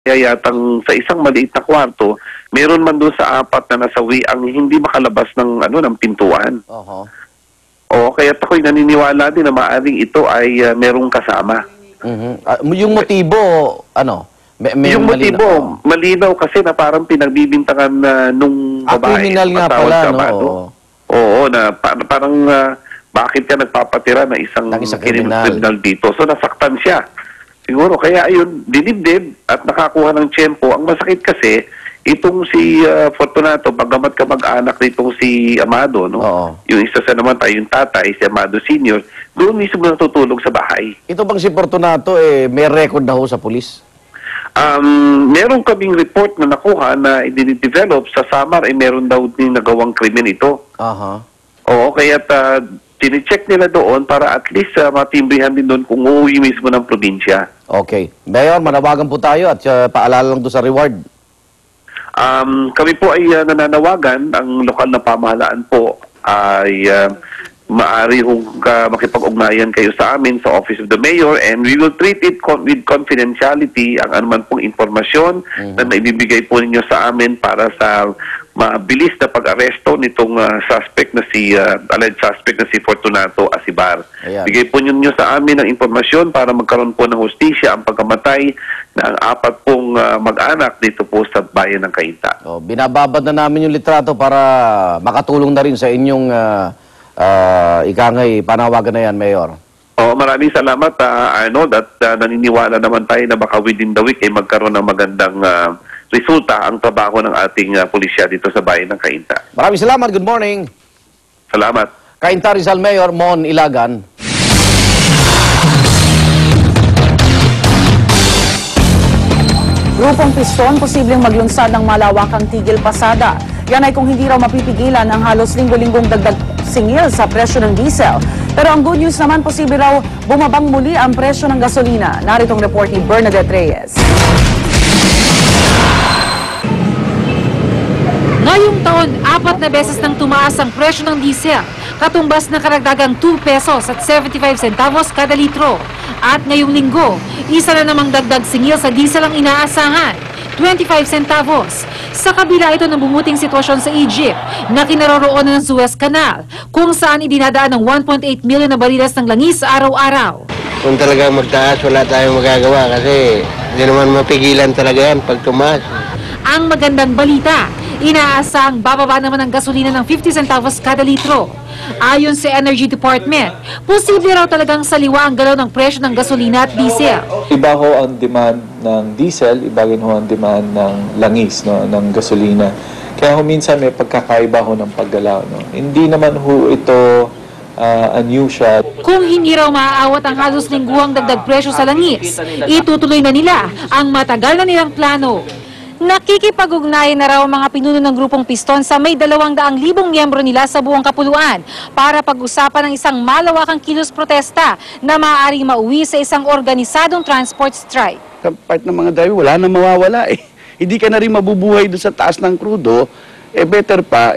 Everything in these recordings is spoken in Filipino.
Kaya yatang sa isang maliit na kwarto, meron man doon sa apat na nasawi ang hindi makalabas ng ng pintuan. O kaya ako'y naniniwala din na maaaring ito ay merong kasama. Yung motibo, ano? Yung motibo, malinaw kasi na parang pinagbibintangan nung babae. Criminal nga pala, no? Oo, na parang bakit ka nagpapatira na isang criminal dito? So nasaktan siya. Siguro, kaya ayun, dinibdib at nakakuha ng tiyempo. Ang masakit kasi, itong si Fortunato, bagamat ka mag-anak nitong si Amado, no? Yung isa sa naman tayo, yung tatay, si Amado Sr., doon mismo natutulog sa bahay. Ito bang si Fortunato, may record na ho sa pulis? Meron kaming report na nakuha na i-develop sa Samar, meron daw din nagawang krimen ito. Oo, kaya tine-check nila doon para at least matimbrihan din doon kung uuwi mismo ng probinsya. Okay. Mayor, manawagan po tayo at paalala lang doon sa reward. Kami po ay nananawagan, ang lokal na pamahalaan po ay maaari makipag-ugnayan kayo sa amin sa Office of the Mayor, and we will treat it with confidentiality ang anuman pong informasyon na naibibigay po ninyo sa amin para sa mabilis na pag-aresto nitong suspect na alleged suspect na si Fortunato Asibar. Bigay po ninyo sa amin ang informasyon para magkaroon po ng hustisya ang pagkamatay ng apat pong mag-anak dito po sa bayan ng Cainta. Binababad na namin yung litrato para makatulong na rin sa inyong ikangay panawagan na yan, Mayor. Maraming salamat, Arnold, at naniniwala naman tayo na baka within the week ay magkaroon ng magandang resulta ang trabaho ng ating pulisya dito sa bayan ng Cainta. Maraming salamat. Good morning. Salamat. Cainta Rizal Mayor Mon Ilagan. Grupong Piston posibleng maglunsad ng malawakang tigil pasada. Yan ay kung hindi raw mapipigilan ang halos linggo-linggong dagdag singil sa presyo ng diesel. Pero ang good news naman, posible raw bumabang muli ang presyo ng gasolina. Naritong report ni Bernadette Reyes. Ngayong taon, 4 na beses nang tumaas ang presyo ng diesel, katumbas na karagdagang 2 pesos at 75 centavos kada litro. At ngayong linggo, isa na namang dagdag singil sa diesel ang inaasahan, 25 centavos. Sa kabila ito ng bumuting sitwasyon sa Egypt na kinaroroonan ng Suez Canal, kung saan idinadaan ng 1.8 million na bariles ng langis araw-araw. Kung talagang magtaas, wala tayong magagawa kasi hindi naman mapigilan talaga yan pag tumaas. Ang magandang balita, inaasahang bababa naman ang gasolina ng 50 centavos kada litro. Ayon sa Energy Department, posible raw talagang saliwa ang galaw ng presyo ng gasolina at diesel. Iba ho ang demand ng diesel, iba rin ho ang demand ng langis, no, ng gasolina. Kaya ho minsan may pagkakaiba ho ng paggalaw. No. Hindi naman ho ito unusual. Kung hindi raw maaawat ang halos lingguhang dagdag presyo sa langis, itutuloy na nila ang matagal na nilang plano. Nakikipag-ugnayan na raw mga pinuno ng Grupong Piston sa may 200,000 miyembro nila sa buong kapuluan para pag-usapan ng isang malawakang kilos protesta na maaaring mauwi sa isang organisadong transport strike. Sa part ng mga driver, wala na mawawala eh. Hindi ka na rin mabubuhay doon sa taas ng krudo, better pa,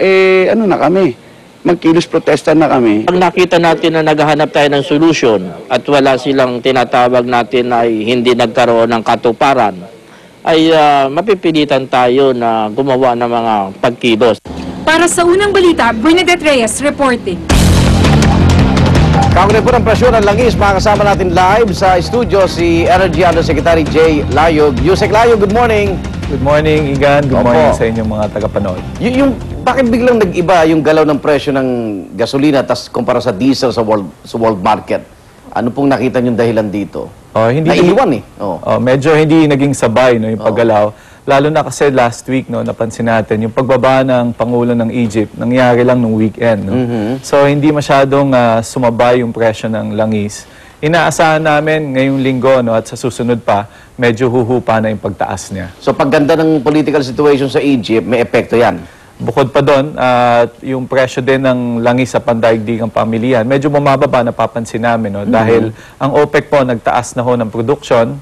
ano na kami, magkilos protesta na kami. Pag nakita natin na naghahanap tayo ng solusyon at wala silang tinatawag natin ay hindi nagkaroon ng katuparan, ay mapipilitan tayo na gumawa ng mga pagkilos. Para sa unang balita, Bernadette Reyes reporting. Kaunay po ng presyo ng langis, makakasama natin live sa studio si Energy Undersecretary Jay Layog. Yusek Layog, good morning. Good morning, Igan. Good morning sa inyong mga tagapanood. Bakit biglang nag-iba yung galaw ng presyo ng gasolina tas kumpara sa diesel sa world market? Ano pong nakita niyong dahilan dito? Naiiwan eh. Medyo hindi naging sabay no, yung paggalaw. Lalo na kasi last week, no, napansin natin, yung pagbaba ng Pangulo ng Egypt, nangyari lang nung weekend. No? So hindi masyadong sumabay yung presyo ng langis. Inaasahan namin ngayong linggo no, at sa susunod pa, medyo huhupa na yung pagtaas niya. So pagganda ng political situation sa Egypt, may epekto yan? Bukod pa doon, yung presyo din ng langis sa pandaigdigang pamilyan, medyo bumababa, napapansin namin. No? Dahil ang OPEC po nagtaas na ho ng production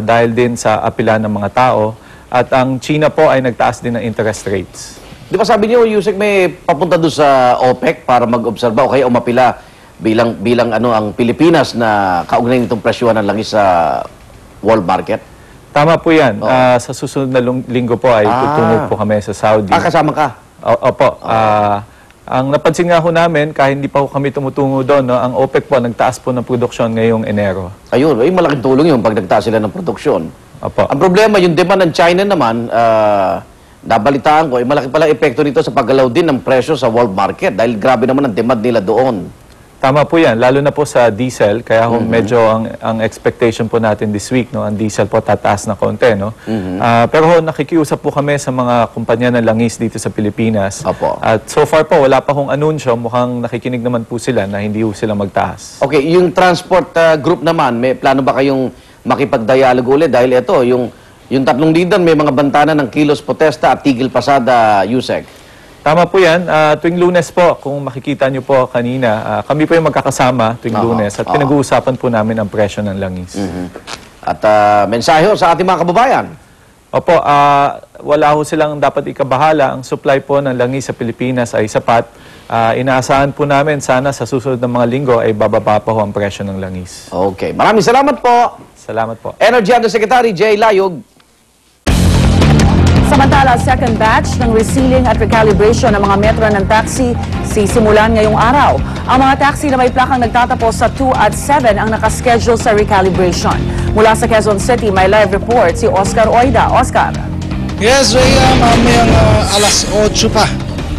dahil din sa apila ng mga tao. At ang China po ay nagtaas din ng interest rates. Di ba sabi niyo, Yusek, may papunta doon sa OPEC para mag-obserba o kaya umapila bilang ang Pilipinas na kaugnay nitong presyohan ng langis sa world market? Tama po yan. Sa susunod na linggo po ay tutungo po kami sa Saudi. Kasama ka? Opo. Ang napansin nga ho namin, kahit hindi pa ho kami tumutungo doon, no, ang OPEC po, nagtaas po ng produksyon ngayong Enero. Ayun, malaking tulong yun pag nagtaas sila ng produksyon. Opo. Ang problema, yung demand ng China naman, nabalitaan ko, malaki pala epekto nito sa paggalaw din ng presyo sa world market dahil grabe naman ang demand nila doon. Tama po yan, lalo na po sa diesel, kaya medyo ang expectation po natin this week, no, ang diesel po tataas na konti. No? Pero nakikiusap po kami sa mga kumpanya ng langis dito sa Pilipinas. Opo. At so far po, wala pa hong anunsyo, mukhang nakikinig naman po sila na hindi po sila magtaas. Okay, yung transport group naman, may plano ba kayong makipag-dialogue ulit? Dahil ito, yung tatlong leader, may mga bantana ng kilos protesta at tigil pasada, Yusek. Tama po yan. Tuwing Lunes po, kung makikita nyo po kanina, kami po yung magkakasama tuwing Lunes at pinag-uusapan po namin ang presyo ng langis. At mensahe sa ating mga kababayan. Opo, wala ho silang dapat ikabahala. Ang supply po ng langis sa Pilipinas ay sapat. Inaasahan po namin sana sa susunod ng mga linggo ay bababa pa ho ang presyo ng langis. Okay. Maraming salamat po. Salamat po. Energy Undersecretary Jay Layog. Samantala, second batch ng resealing at recalibration ng mga metro ng taxi sisimulan ngayong araw. Ang mga taxi na may plakang nagtatapos sa 2 at 7 ang nakaschedule sa recalibration. Mula sa Quezon City, may live report si Oscar Oida. Oscar. Yes, Rhea, mamayang alas 8 pa.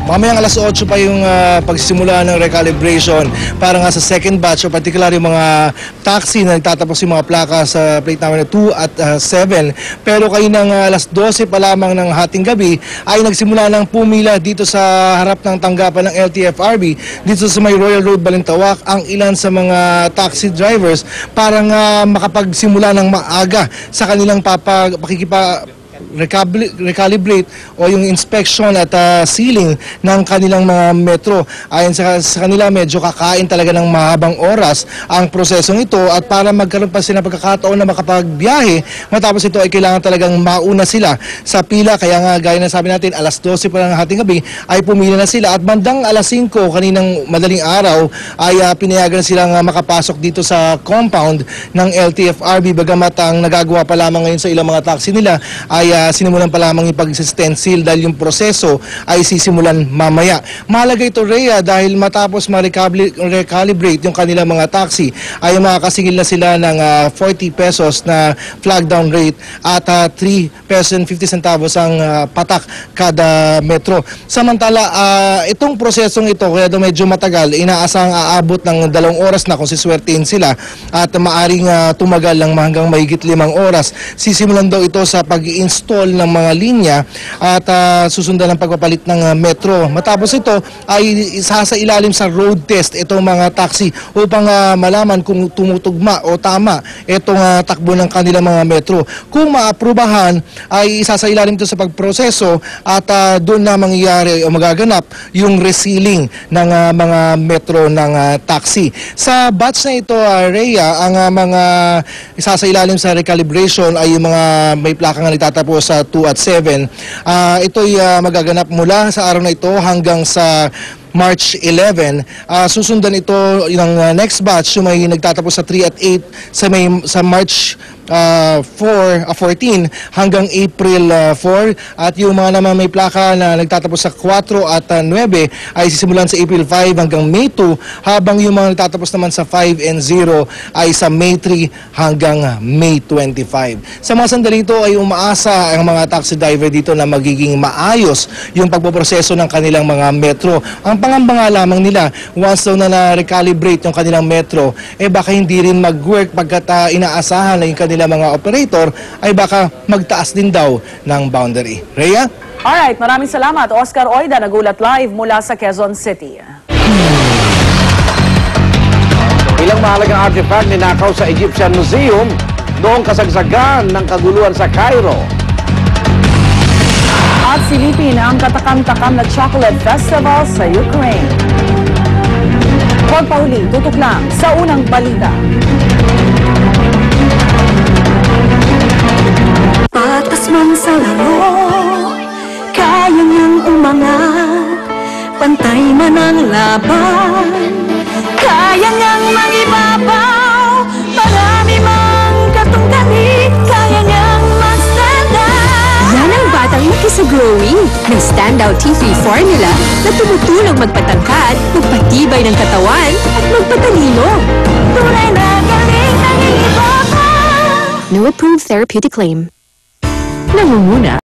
Mamayang alas 8 pa yung pagsisimula ng recalibration para nga sa second batch, o particular yung mga taxi na nagtatapos yung mga plaka sa plate number 2 at 7. Pero kayo ng alas 12 pa lamang ng hating gabi ay nagsimula ng pumila dito sa harap ng tanggapan ng LTFRB dito sa may Royal Road, Balintawak ang ilan sa mga taxi drivers para nga makapagsimula ng maaga sa kanilang recalibrate o yung inspection at sealing ng kanilang mga metro. Ayon sa kanila, medyo kakain talaga ng mahabang oras ang prosesong ito at para magkaroon pa sila pagkakataon na makapagbiyahe, matapos ito ay kailangan talagang mauna sila sa pila. Kaya nga, gaya na sabi natin, alas 12 pa ng hating gabi ay pumila na sila at bandang alas 5 kaninang madaling araw ay pinayagan silang makapasok dito sa compound ng LTFRB, bagamat ang nagagawa pa lamang ngayon sa ilang mga taxi nila ay sinimulan pa lamang yung pag-stencil dahil yung proseso ay sisimulan mamaya. Mahalaga ito, Rhea, dahil matapos ma-recalibrate yung kanilang mga taxi ay makakasingil na sila ng 40 pesos na flag down rate at 3 pesos and 50 centavos ang patak kada metro. Samantala, itong prosesong ito, kaya medyo matagal, inaasang aabot ng 2 oras na kung siswertein sila at maaring tumagal ng hanggang mahigit 5 oras. Sisimulan daw ito sa pag-install ng mga linya at susundan ng pagpapalit ng metro. Matapos ito ay isasailalim sa road test itong mga taxi upang malaman kung tumutugma o tama itong takbo ng kanilang mga metro. Kung maaprubahan ay isasailalim ito sa pagproseso at doon na mangyayari o magaganap yung resealing ng mga metro ng taxi. Sa batch na ito, Rhea, ang mga isasailalim sa recalibration ay yung mga may plaka nga nagtatapos sa 2 at 7. Ito'y magaganap mula sa araw na ito hanggang sa March 11. Susundan ito yung next batch, yung may nagtatapos sa 3 at 8 sa March 14 hanggang April 4 at yung mga naman may plaka na nagtatapos sa 4 at 9 ay sisimulan sa April 5 hanggang May 2, habang yung mga nagtatapos naman sa 5 and 0 ay sa May 3 hanggang May 25. Sa mga sandali ito ay umaasa ang mga taxi driver dito na magiging maayos yung pagpoproseso ng kanilang mga metro. Ang pangamba lamang nila, once daw na na-recalibrate yung kanilang metro, baka hindi rin mag-work pagkat inaasahan na yung kanilang mga operator ay baka magtaas din daw ng boundary. Rhea? Alright, maraming salamat. Oscar Oida, nagulat live mula sa Quezon City. Ilang mahalagang artifact ninakaw sa Egyptian Museum noong kasagsagan ng kaguluhan sa Cairo. At silipin ang katakam-takam na chocolate festival sa Ukraine. Huwag pahuli, tutok lang sa unang balita. Patas man sa laro, kaya niyang umangat. Pantay man ang laban, kaya niyang mangibabaw. Marami mang katunggali, kaya niyang standout T3 formula na tumutulong magpatangkad, magpatibay ng katawan at magpatalino. Tunay na galing ng iba pa. No approved therapeutic claim. Nangunguna